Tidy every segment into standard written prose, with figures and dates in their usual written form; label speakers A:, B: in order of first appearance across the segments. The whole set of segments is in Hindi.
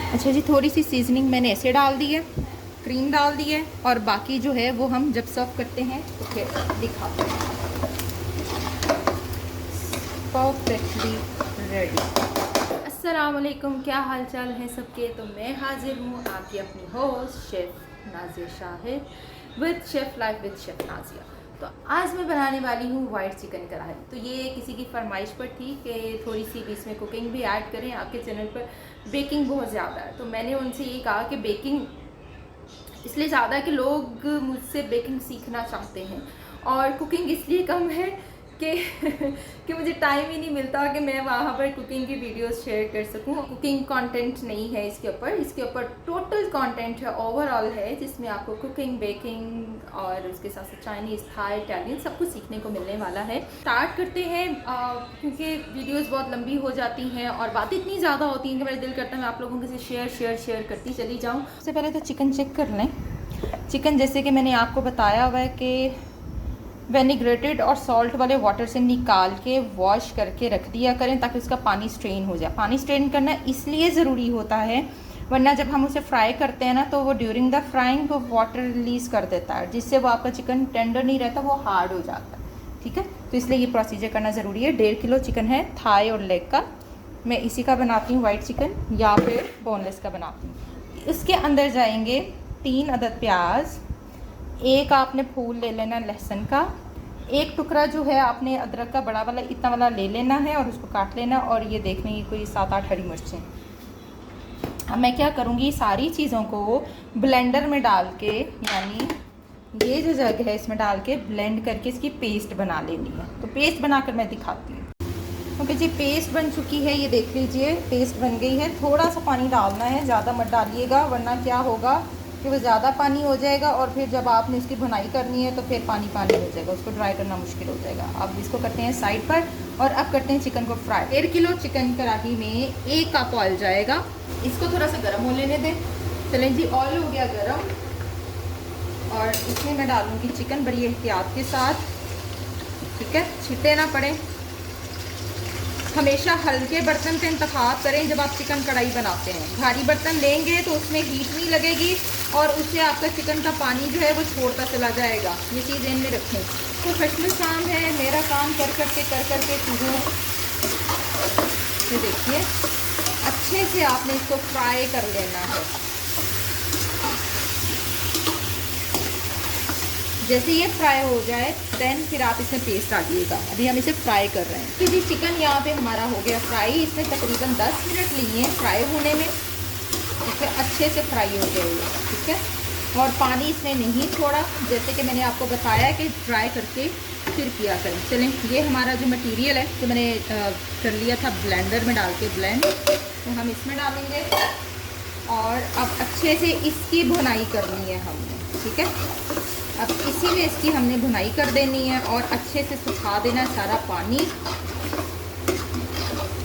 A: अच्छा जी, थोड़ी सी सीजनिंग मैंने ऐसे डाल दी है, क्रीम डाल दी है, और बाकी जो है वो हम जब सर्व करते हैं तो फिर दिखाते हैं। Perfectly ready. अस्सलाम वालेकुम, क्या हाल चाल है सबके। तो मैं हाजिर हूँ आपकी अपनी host chef Nazia Shahid with chef life with chef Nazia. तो आज मैं बनाने वाली हूँ वाइट चिकन कढ़ाई। तो ये किसी की फरमाइश पर थी कि थोड़ी सी बीच में कुकिंग भी ऐड करें, आपके चैनल पर बेकिंग बहुत ज़्यादा है। तो मैंने उनसे ये कहा कि बेकिंग इसलिए ज़्यादा कि लोग मुझसे बेकिंग सीखना चाहते हैं, और कुकिंग इसलिए कम है कि कि मुझे टाइम ही नहीं मिलता कि मैं वहाँ पर कुकिंग की वीडियोस शेयर कर सकूँ। कुकिंग कंटेंट नहीं है इसके ऊपर टोटल कंटेंट है, ओवरऑल है, जिसमें आपको कुकिंग, बेकिंग और उसके साथ साथ चाइनीज़, थाई, इटालियन सब कुछ सीखने को मिलने वाला है। स्टार्ट करते हैं क्योंकि वीडियोज़ बहुत लंबी हो जाती हैं और बातें इतनी ज़्यादा होती हैं कि मेरा दिल करता है मैं आप लोगों के साथ शेयर करती चली जाऊँ। सबसे पहले तो चिकन चेक कर लें। चिकन जैसे कि मैंने आपको बताया हुआ है कि वेनिग्रेटेड और सॉल्ट वाले वाटर से निकाल के वॉश करके रख दिया करें ताकि उसका पानी स्ट्रेन हो जाए। पानी स्ट्रेन करना इसलिए ज़रूरी होता है वरना जब हम उसे फ्राई करते हैं ना तो वो ड्यूरिंग द फ्राइंग वो वाटर रिलीज़ कर देता है, जिससे वो आपका चिकन टेंडर नहीं रहता, वो हार्ड हो जाता है। ठीक है, तो इसलिए ये प्रोसीजर करना ज़रूरी है। 1.5 किलो चिकन है, थाई और लेग का। मैं इसी का बनाती हूँ वाइट चिकन, या फिर बोनलेस का बनाती हूँ। इसके अंदर जाएंगे 3 अदद प्याज, एक आपने फूल ले लेना लहसुन का, एक टुकड़ा जो है आपने अदरक का बड़ा वाला इतना वाला ले लेना है और उसको काट लेना, और ये देखने की कोई 7-8 हरी मिर्चें। अब मैं क्या करूँगी, सारी चीज़ों को ब्लेंडर में डाल के, यानी ये जो जग है इसमें डाल के ब्लेंड करके इसकी पेस्ट बना लेनी है। तो पेस्ट बनाकर मैं दिखाती हूँ। ओके जी, पेस्ट बन चुकी है, ये देख लीजिए पेस्ट बन गई है। थोड़ा सा पानी डालना है, ज़्यादा मत डालिएगा वरना क्या होगा कि वो ज़्यादा पानी हो जाएगा और फिर जब आपने इसकी भुनाई करनी है तो फिर पानी हो जाएगा, उसको ड्राई करना मुश्किल हो जाएगा। अब इसको करते हैं साइड पर और अब करते हैं चिकन को फ्राई। 1.5 किलो चिकन कढ़ाई में 1 कप ऑयल जाएगा, इसको थोड़ा सा गर्म हो लेने दें। चलें जी, ऑयल हो गया गर्म और इसमें मैं डालूँगी चिकन बड़ी एहतियात के साथ। ठीक है, छिटे ना पड़े। हमेशा हल्के बर्तन से इंतखाब करें जब आप चिकन कढ़ाई बनाते हैं। भारी बर्तन लेंगे तो उसमें हीट नहीं लगेगी और उससे आपका चिकन का पानी जो है वो छोड़ता चला जाएगा। ये चीज़ ध्यान में रखें। प्रोफेशनल काम है, मेरा काम कर करके चीज़ों से देखिए अच्छे से आपने इसको फ्राई कर लेना है। जैसे ये फ्राई हो जाए देन फिर आप इसमें पेस्ट डालिएगा। अभी हम इसे फ्राई कर रहे हैं। तो जी चिकन यहाँ पे हमारा हो गया फ्राई। इसमें तकरीबन 10 मिनट लिए हैं फ्राई होने में। इसे अच्छे से फ्राई हो गए। ठीक है, और पानी इसमें नहीं छोड़ा, जैसे कि मैंने आपको बताया कि फ्राई करके फिर किया करें। चलें, ये हमारा जो मटीरियल है जो मैंने कर लिया था ब्लेंडर में डाल के ब्लेंड, तो हम इसमें डालेंगे और अब अच्छे से इसकी भुनाई करनी है हमने। ठीक है, अब इसी में इसकी हमने भुनाई कर देनी है और अच्छे से सुखा देना सारा पानी।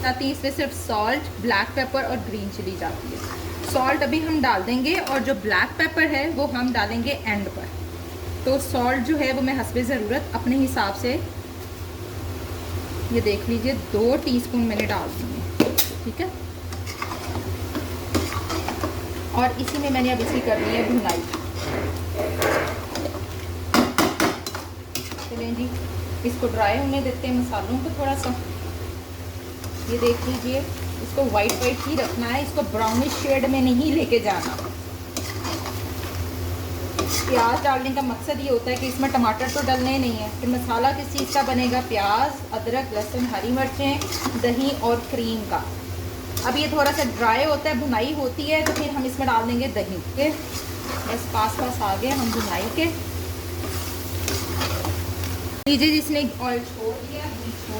A: ताकि इसमें सिर्फ सॉल्ट, ब्लैक पेपर और ग्रीन चिली जाती है। सॉल्ट अभी हम डाल देंगे और जो ब्लैक पेपर है वो हम डालेंगे एंड पर। तो सॉल्ट जो है वो मैं हस्बे ज़रूरत अपने हिसाब से, ये देख लीजिए 2 टीस्पून मैंने डाल दिए। ठीक है, और इसी में मैंने अब इसकी करनी है भुनाई। चलें जी, इसको ड्राई होने देते हैं मसालों को थोड़ा सा। ये देख लीजिए, इसको वाइट ही रखना है, इसको ब्राउनिश शेड में नहीं लेके जाना। प्याज डालने का मकसद ये होता है कि इसमें टमाटर तो डलने नहीं है। फिर मसाला किस चीज़ का बनेगा, प्याज, अदरक, लहसुन, हरी मिर्चें, दही और क्रीम का। अब ये थोड़ा सा ड्राई होता है, भुनाई होती है, तो फिर हम इसमें डाल देंगे दही के। बस पास आ गए हम भुनाई के। लीजिए, जिसने ऑयल छोड़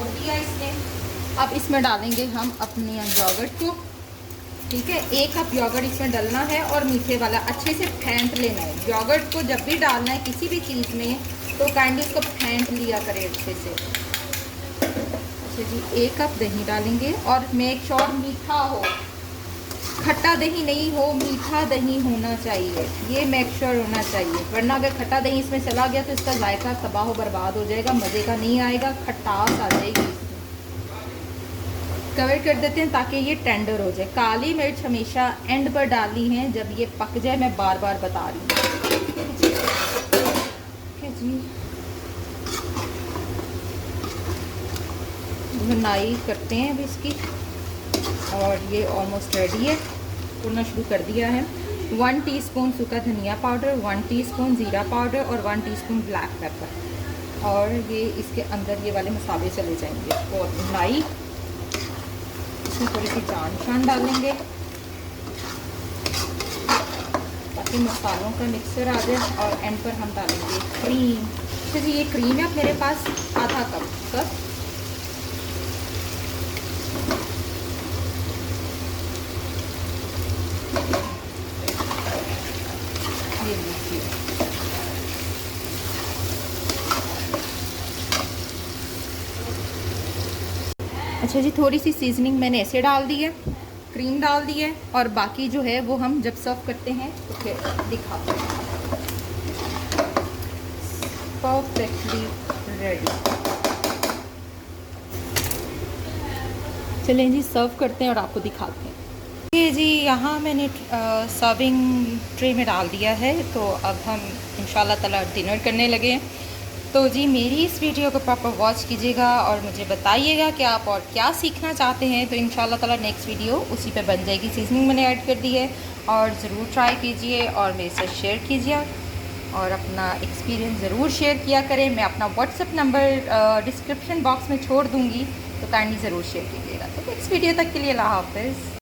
A: दिया इसने। अब इसमें डालेंगे हम अपने योगर्ट को। ठीक है, 1 कप योगर्ट इसमें डालना है और मीठे वाला अच्छे से फेंट लेना है। योगर्ट को जब भी डालना है किसी भी चीज़ में तो काइंडली इसको फेंट लिया करें अच्छे से। अच्छा जी, 1 कप दही डालेंगे और मेक श्योर मीठा हो, खट्टा दही नहीं हो, मीठा दही होना चाहिए। ये मेक श्योर होना चाहिए, वरना अगर खट्टा दही इसमें चला गया तो इसका जायका तबाह बर्बाद हो जाएगा, मज़े का नहीं आएगा, खटास आ जाएगी। कवर कर देते हैं ताकि ये टेंडर हो जाए। काली मिर्च हमेशा एंड पर डालनी है जब ये पक जाए, मैं बार बार बता रही हूँ। ठीक है जी, भुनाई करते हैं अभी इसकी, और ये ऑलमोस्ट रेडी है। भुनना शुरू कर दिया है। 1 टीस्पून सूखा धनिया पाउडर, 1 टीस्पून ज़ीरा पाउडर और 1 टीस्पून ब्लैक पेपर, और ये इसके अंदर ये वाले मसाले चले जाएंगे। और भुनाई, इसमें थोड़ी सी जान शान डालेंगे ताकि मसालों का मिक्सर आ जाए, और एंड पर हम डालेंगे क्रीम। तो जी ये क्रीम है मेरे पास आधा कप। ये लीजिए, अच्छा जी, थोड़ी सी सीजनिंग मैंने ऐसे डाल दी है, क्रीम डाल दी है, और बाकी जो है वो हम जब सर्व करते हैं तो फिर दिखाते हैं। Perfectly ready. चलें जी सर्व करते हैं और आपको दिखाते हैं। ये जी यहाँ मैंने सर्विंग ट्रे में डाल दिया है, तो अब हम इंशाल्लाह ताला डिनर करने लगे हैं। तो जी मेरी इस वीडियो को प्रॉपर वॉच कीजिएगा और मुझे बताइएगा कि आप और क्या सीखना चाहते हैं, तो इंशाल्लाह ताला नेक्स्ट वीडियो उसी पे बन जाएगी। सीजनिंग मैंने ऐड कर दी है, और ज़रूर ट्राई कीजिए और मेरे साथ शेयर कीजिए, और अपना एक्सपीरियंस ज़रूर शेयर किया करें। मैं अपना व्हाट्सअप नंबर डिस्क्रिप्शन बॉक्स में छोड़ दूँगी, तो काइंडली ज़रूर शेयर कीजिएगा। तो नेक्स्ट वीडियो तक के लिए अल्लाह हाफ़िज़।